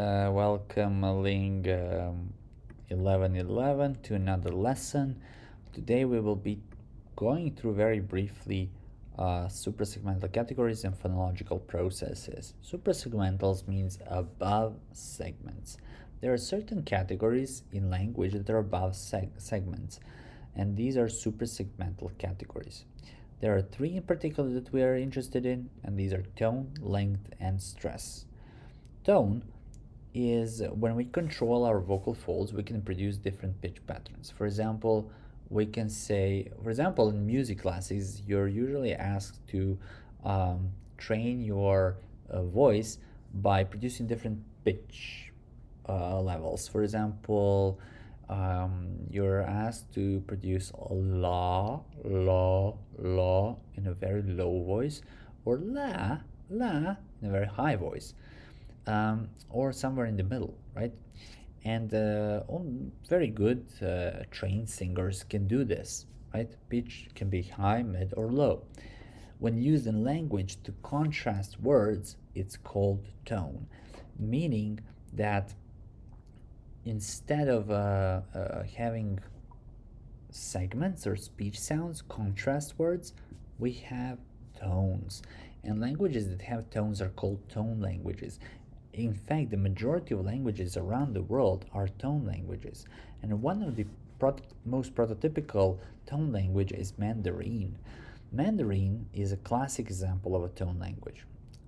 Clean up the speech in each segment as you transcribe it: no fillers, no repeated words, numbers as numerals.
Welcome link 1111 to another lesson. Today we will be going through very briefly suprasegmental categories and phonological processes. Suprasegmentals means above segments. There are certain categories in language that are above segments, and these are suprasegmental categories. There are three in particular that we are interested in, and these are tone, length, and stress. Tone is when we control our vocal folds, we can produce different pitch patterns. For example, we can say, in music classes, you're usually asked to train your voice by producing different pitch levels. For example, you're asked to produce la, la, la in a very low voice, or la, la in a very high voice. Or somewhere in the middle, right? And very good trained singers can do this, right? Pitch can be high, mid, or low. When used in language to contrast words, it's called tone, meaning that instead of having segments or speech sounds contrast words, we have tones. And languages that have tones are called tone languages. In fact, the majority of languages around the world are tone languages, and one of the most prototypical tone language is Mandarin. Mandarin is a classic example of a tone language.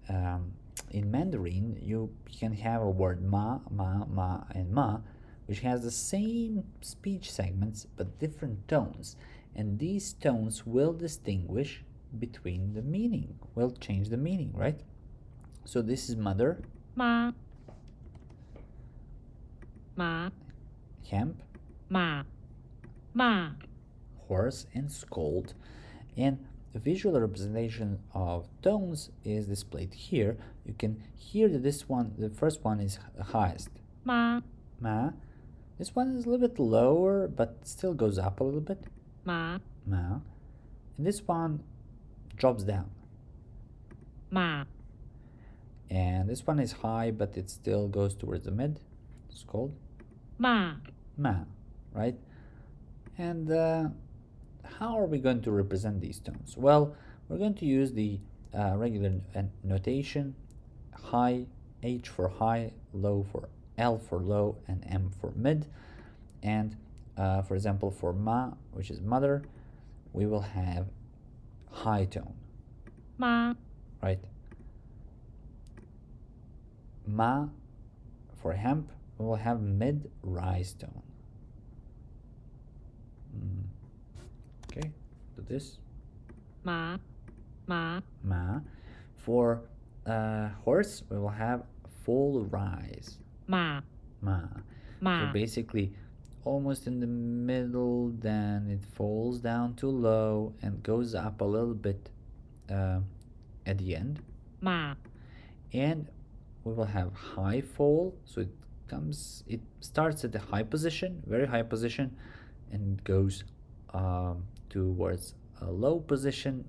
In Mandarin, you can have a word ma, ma, ma, and ma, which has the same speech segments but different tones, and these tones will distinguish between the meaning, will change the meaning, right? So this is mother, ma, ma, hemp, ma, ma, horse, and scold. And the visual representation of tones is displayed here. You can hear that the first one is highest. ma, Ma. This one is a little bit lower, but still goes up a little bit. ma, Ma. And this one drops down. ma, And this one is high, but it still goes towards the mid. It's called ma, ma, right? And how are we going to represent these tones? Well, we're going to use the regular notation: high, H for high, low for L for low, and M for mid. And for example, for ma, which is mother, we will have high tone, ma, right? Ma, for hemp, we will have mid rise tone. Okay, do this. ma, ma, Ma. For horse, we will have full rise. ma, Ma. ma, So basically, almost in the middle, then it falls down to low and goes up a little bit at the end. ma, And we will have high fall, so it starts at the high position, very high position, and goes towards a low position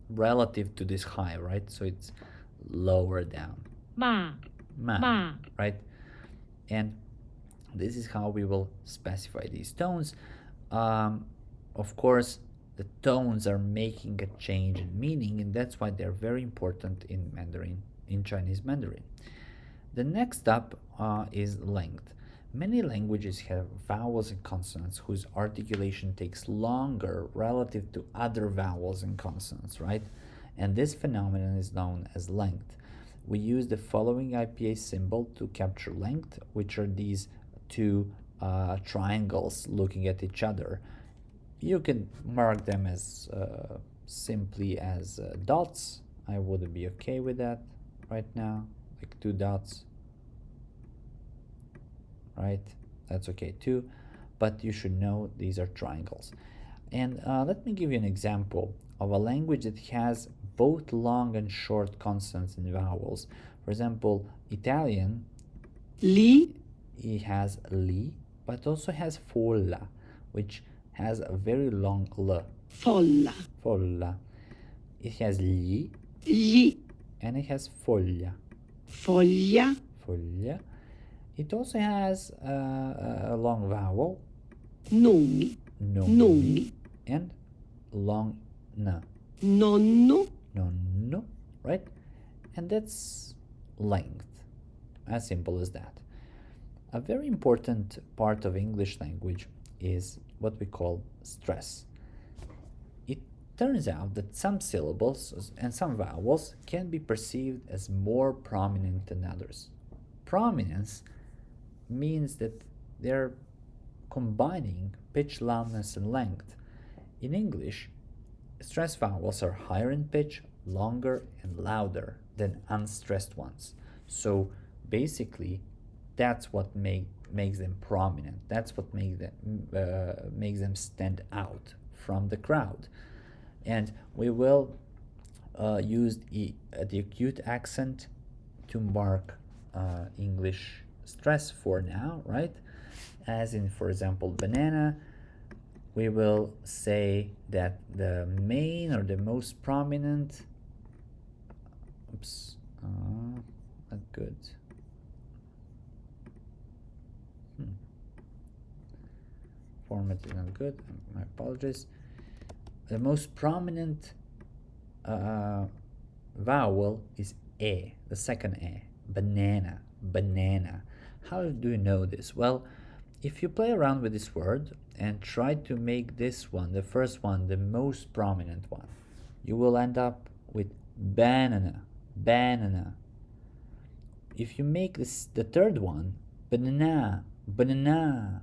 relative to this high, right? So it's lower down. ma, Ma, right? And this is how we will specify these tones. Of course, the tones are making a change in meaning, and that's why they're very important in Mandarin, in Chinese Mandarin. The next up is length. Many languages have vowels and consonants whose articulation takes longer relative to other vowels and consonants, right? And this phenomenon is known as length. We use the following IPA symbol to capture length, which are these two triangles looking at each other. You can mark them as simply as dots. I would be okay with that right now, like two dots, right? That's okay too, but you should know these are triangles. And let me give you an example of a language that has both long and short consonants and vowels. For example, Italian, li, it has li, but also has folla, which has a very long l. folla, Folla. It has gli, and it has foglia. foglia, Foglia. It also has a long vowel, Nomi. no, Nomi. and long n, Nonno. no, right? And that's length, as simple as that. A very important part of English language is what we call stress. It turns out that some syllables and some vowels can be perceived as more prominent than others. Prominence means that they're combining pitch, loudness, and length. In English, stressed vowels are higher in pitch, longer, and louder than unstressed ones. So basically, that's what makes them prominent. That's what makes them stand out from the crowd. And we will use the acute accent to mark English stress for now, right? As in, for example, banana, we will say that the main or the most prominent, oops, not good. Format is not good, my apologies. The most prominent vowel is A, the second A, banana, banana. How do you know this? Well, if you play around with this word and try to make this one, the first one, the most prominent one, you will end up with banana, banana. If you make this the third one, banana, banana,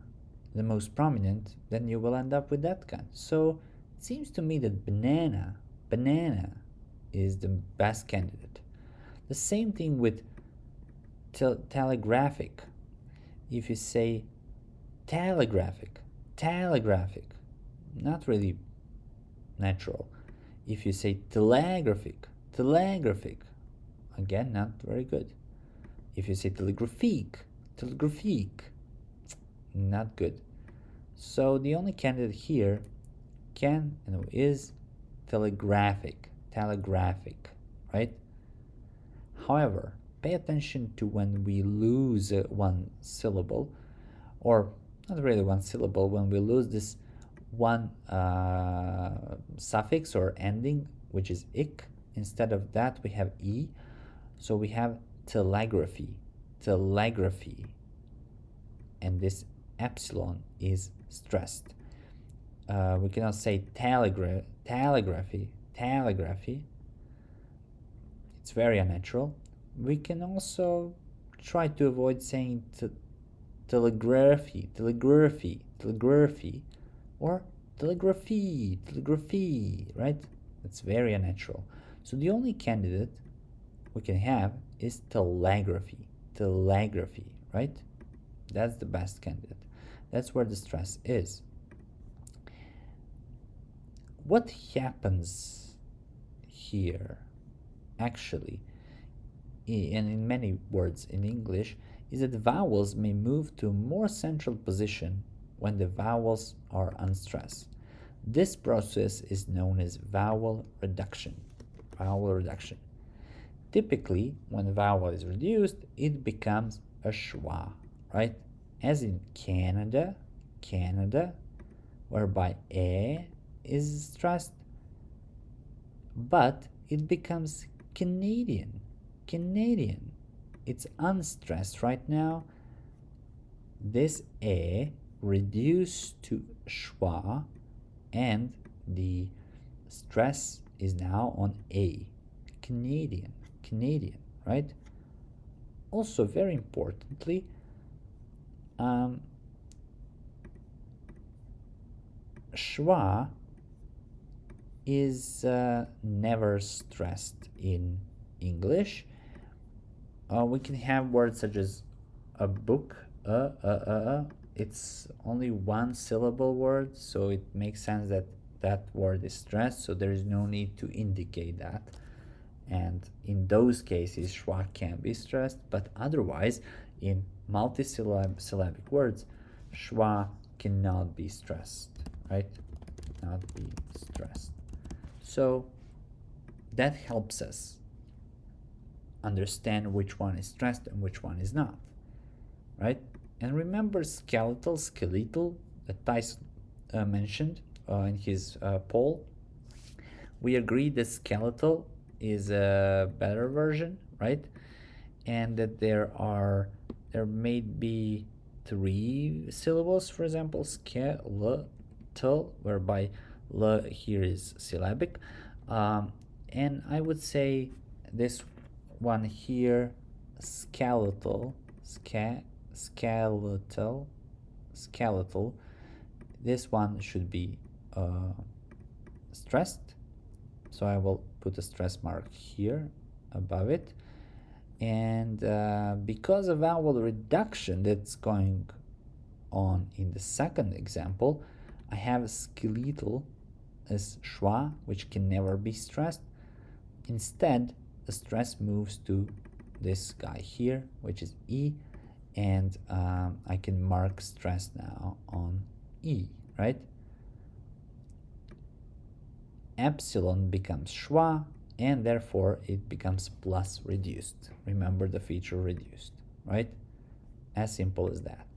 the most prominent, then you will end up with that kind. So it seems to me that banana, banana is the best candidate. The same thing with telegraphic. If you say telegraphic, telegraphic, not really natural. If you say telegraphic, telegraphic, again, not very good. If you say telegraphic, telegraphic, not good. So the only candidate here is telegraphic, telegraphic, right? However, pay attention to when we lose one syllable, or not really one syllable, when we lose this one suffix or ending, which is ik. Instead of that, we have e. So we have telegraphy, telegraphy. And this epsilon is stressed. We cannot say telegraphy, telegraphy. It's very unnatural. We can also try to avoid saying telegraphy, telegraphy, telegraphy, or telegraphy, telegraphy, right? That's very unnatural. So the only candidate we can have is telegraphy, telegraphy, right? That's the best candidate. That's where the stress is. What happens here, actually, and in many words in English, is that vowels may move to a more central position when the vowels are unstressed. This process is known as vowel reduction. Vowel reduction. Typically, when a vowel is reduced, it becomes a schwa, right? As in Canada, Canada, whereby a is stressed, but it becomes Canadian, Canadian. It's unstressed right now. This a reduced to schwa, and the stress is now on a, Canadian, Canadian, right? Also, very importantly, schwa is never stressed in English. We can have words such as a book, it's only one syllable word, so it makes sense that that word is stressed, so there is no need to indicate that. And in those cases, schwa can be stressed, but otherwise, in multisyllabic words, schwa cannot be stressed, right? Not be stressed. So that helps us understand which one is stressed and which one is not. right? And remember skeletal, that Thijs mentioned in his poll. We agreed that skeletal is a better version, right? And that there may be three syllables, for example, skeletal, whereby l here is syllabic. And I would say this one here, skeletal, skeletal, skeletal. This one should be stressed. So I will put a stress mark here above it. And because of vowel reduction that's going on in the second example, I have skeletal as schwa, which can never be stressed. Instead, the stress moves to this guy here, which is E, and I can mark stress now on E, right? Epsilon becomes schwa, and therefore it becomes plus reduced. Remember the feature reduced, right? As simple as that.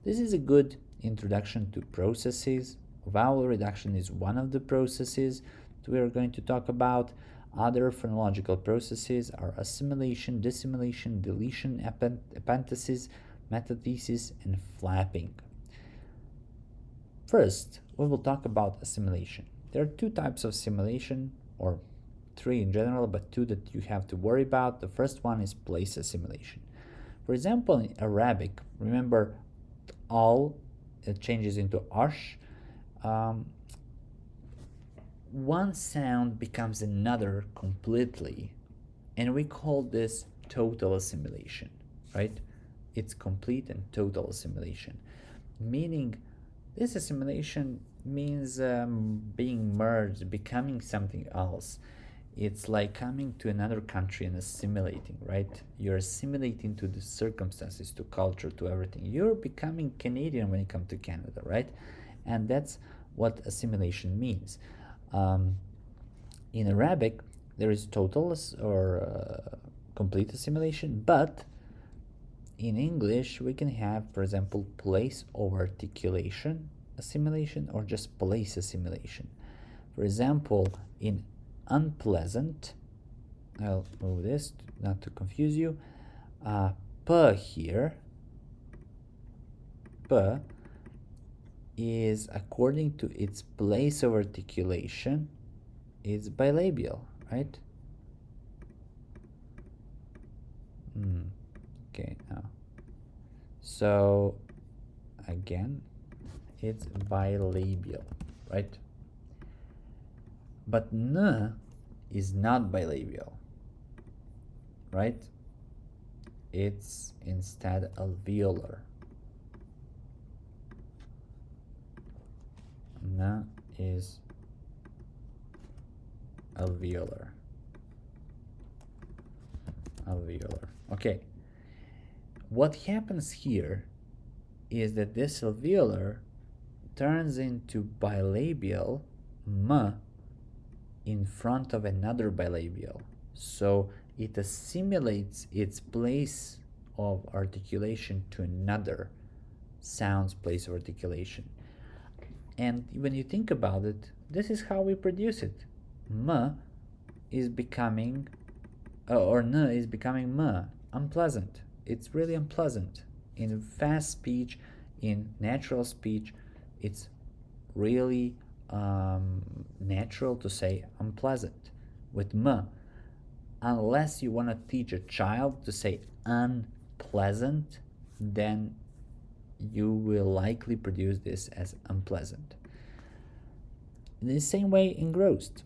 This is a good introduction to processes. Vowel reduction is one of the processes that we are going to talk about. Other phonological processes are assimilation, dissimilation, deletion, epenthesis, metathesis, and flapping. First, we will talk about assimilation. There are two types of assimilation, or three in general, but two that you have to worry about. The first one is place assimilation. For example, in Arabic, remember al changes into arsh. One sound becomes another completely, and we call this total assimilation, right? It's complete and total assimilation, meaning this assimilation means being merged, becoming something else. It's like coming to another country and assimilating, right? You're assimilating to the circumstances, to culture, to everything. You're becoming Canadian when you come to Canada, right? And that's what assimilation means. In Arabic, there is total or complete assimilation, but in English, we can have, for example, place over articulation assimilation or just place assimilation. For example, in unpleasant, I'll move this not to confuse you. P here, P is according to its place of articulation, it's bilabial, right? Okay, now. So again, it's bilabial, right? But n is not bilabial, right? It's instead alveolar. N is alveolar. Alveolar. Okay. What happens here is that this alveolar turns into bilabial m in front of another bilabial. So it assimilates its place of articulation to another sound's place of articulation. And when you think about it, this is how we produce it. M is becoming, or n is becoming m, unpleasant. It's really unpleasant. In fast speech, in natural speech, it's really natural to say unpleasant with m, unless you want to teach a child to say unpleasant, then you will likely produce this as unpleasant. In the same way, engrossed,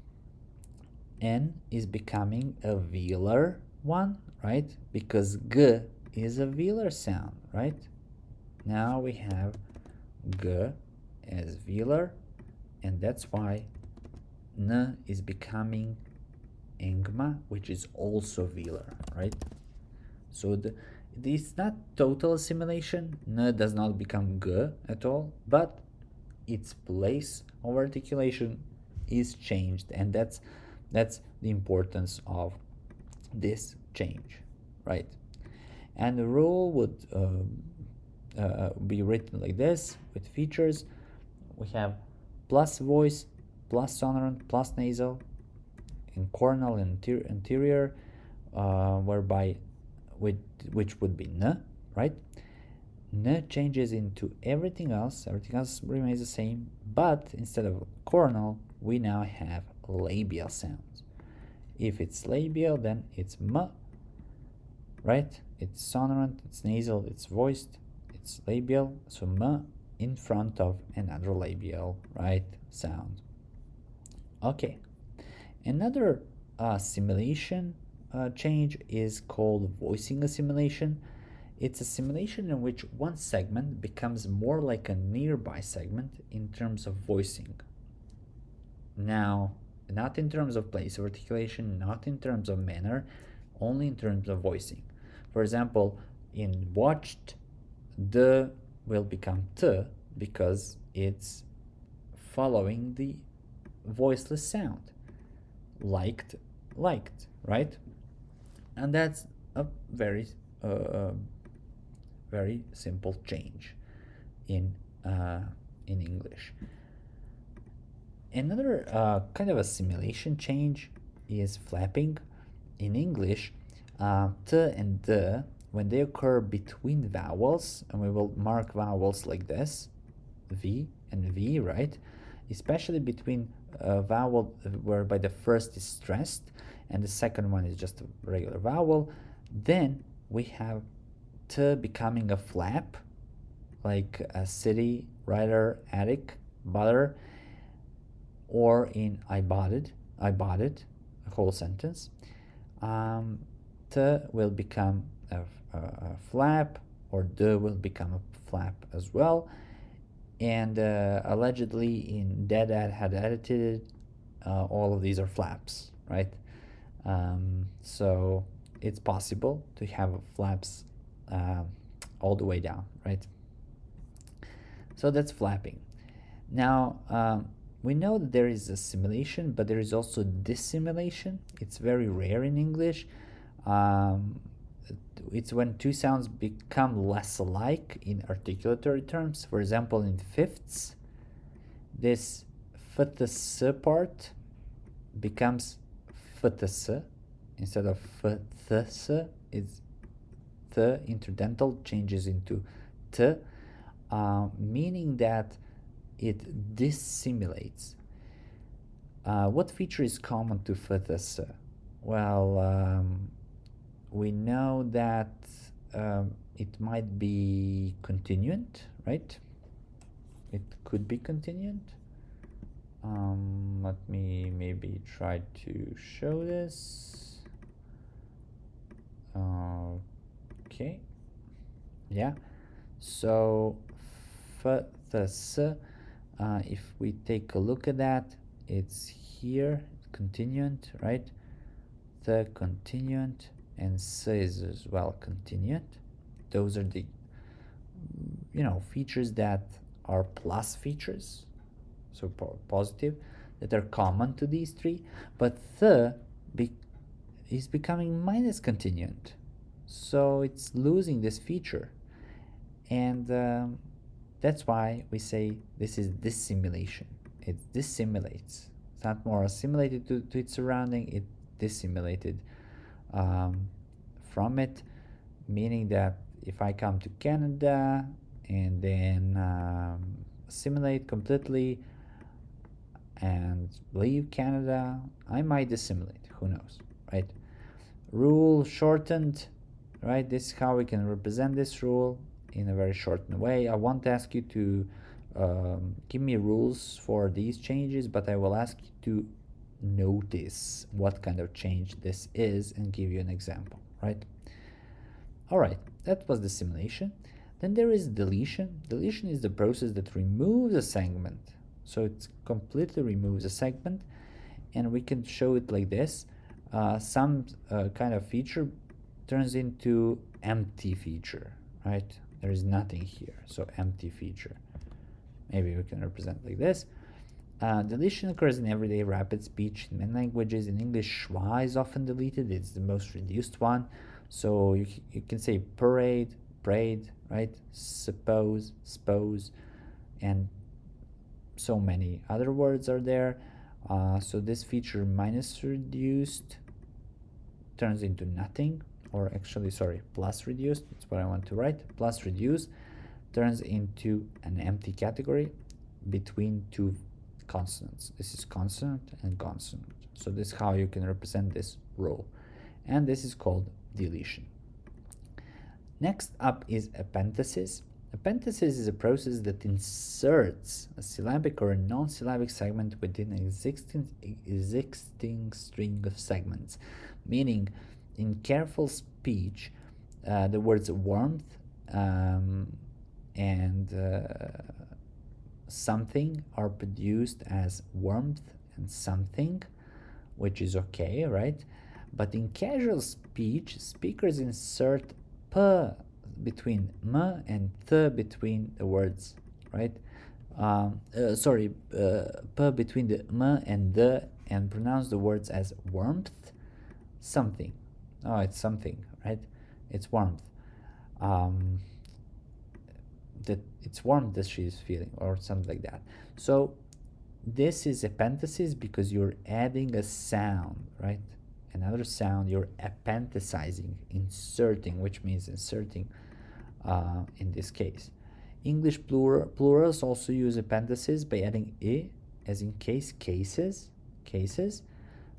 n is becoming a velar one, right? Because g is a velar sound, right? Now we have g as velar, and that's why n is becoming engma, which is also velar, right? So it's not total assimilation. N does not become g at all, but its place of articulation is changed, and that's the importance of this change, right? And the rule would be written like this with features. We have plus voice, plus sonorant, plus nasal, in coronal and anterior, whereby which would be n, right? N changes into everything else remains the same, but instead of coronal, we now have labial sounds. If it's labial, then it's m, right? It's sonorant, it's nasal, it's voiced, it's labial, so m in front of another labial, right, sound. Okay, another assimilation change is called voicing assimilation. It's a simulation in which one segment becomes more like a nearby segment in terms of voicing. Now, not in terms of place of articulation, not in terms of manner, only in terms of voicing. For example, in watched, the will become t because it's following the voiceless sound. Liked, right? And that's a very simple change in English. Another kind of a simulation change is flapping. In English, t and d, when they occur between vowels, and we will mark vowels like this, v and v, right? Especially between a vowel whereby the first is stressed and the second one is just a regular vowel, then we have t becoming a flap, like a city, writer, attic, butter, or in I bought it, a whole sentence. T will become a flap, or d will become a flap as well. And allegedly in Dead had edited all of these are flaps, right? So it's possible to have flaps all the way down, right? So that's flapping. Now, we know that there is assimilation, but there is also dissimilation. It's very rare in English. It's when two sounds become less alike in articulatory terms. For example, in fifths, this ft's part becomes ft's instead of ft's. It's the interdental changes into t, meaning that it dissimulates. What feature is common to ft's? Well, we know that it might be continuant, right? It could be continuant. Let me maybe try to show this. Okay. Yeah. So ft's, if we take a look at that, it's here, continuant, right? The continuant, and s is as well continuant. Those are the features that are plus features, so positive, that are common to these three. But is becoming minus continuant, so it's losing this feature, and that's why we say this is dissimulation. It dissimulates. It's not more assimilated to its surrounding, it dissimulated from it, meaning that if I come to Canada and then assimilate completely and leave Canada, I might dissimulate. Who knows, right? Rule shortened, right? This is how we can represent this rule in a very shortened way. I won't ask you to give me rules for these changes, but I will ask you to notice what kind of change this is and give you an example, right? All right, that was the simulation. Then there is deletion. Deletion is the process that removes a segment. So it completely removes a segment, and we can show it like this. Some kind of feature turns into empty feature, right? There is nothing here, so empty feature. Maybe we can represent like this. Deletion occurs in everyday rapid speech in many languages. In English, schwa is often deleted. It's the most reduced one. So you can say parade, sprayed, right? Suppose, suppose, and so many other words are there. So this feature minus reduced turns into nothing, or actually, sorry, plus reduced, that's what I want to write. Plus reduced turns into an empty category between two consonants. This is consonant and consonant. So this is how you can represent this rule. And this is called deletion. Next up is epenthesis. Epenthesis is a process that inserts a syllabic or a non-syllabic segment within an existing string of segments, meaning in careful speech, the words warmth and something are produced as warmth and something, which is okay, right? But in casual speech, speakers insert p between m and th between the words, right? P between the m and the, and pronounce the words as warmth, something. Oh, it's something, right? It's warmth. That it's warmth that she's feeling, or something like that. So this is epenthesis because you're adding a sound, right? Another sound, you're epenthesizing, inserting, which means inserting in this case. English plurals also use epenthesis by adding I, as in cases,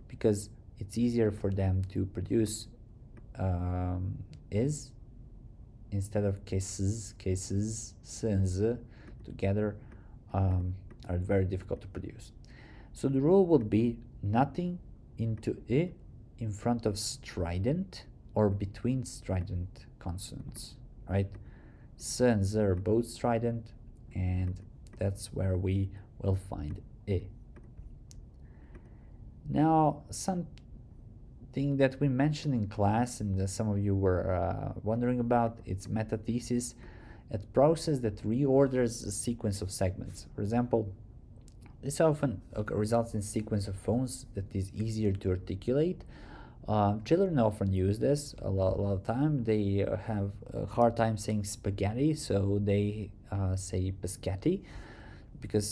because it's easier for them to produce is instead of cases, s and z together are very difficult to produce. So the rule would be nothing into I in front of strident or between strident consonants, right? S and Z are both strident, and that's where we will find I. Now, something that we mentioned in class, and some of you were wondering about, it's metathesis, a process that reorders a sequence of segments. For example, this often results in sequence of phones that is easier to articulate. Children often use this a lot of time. They have a hard time saying spaghetti, so they say pescetti, because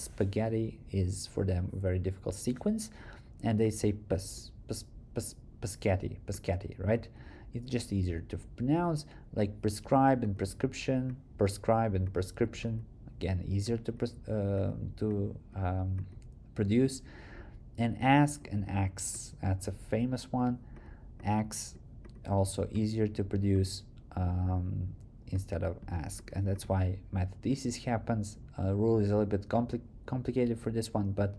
spaghetti is for them a very difficult sequence, and they say pescetti, right? It's just easier to pronounce, like prescribe and prescription, again, easier to produce. And ask and axe, that's a famous one. Axe, also easier to produce instead of ask, and that's why metathesis happens. Rule is a little bit complicated for this one, but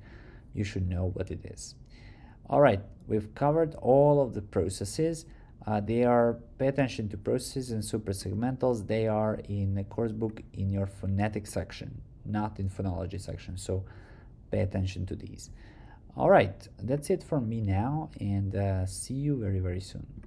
you should know what it is. All right, we've covered all of the processes. Pay attention to processes and suprasegmentals. They are in the course book in your phonetic section, not in phonology section, so pay attention to these. All right, that's it from me now, and see you very, very soon.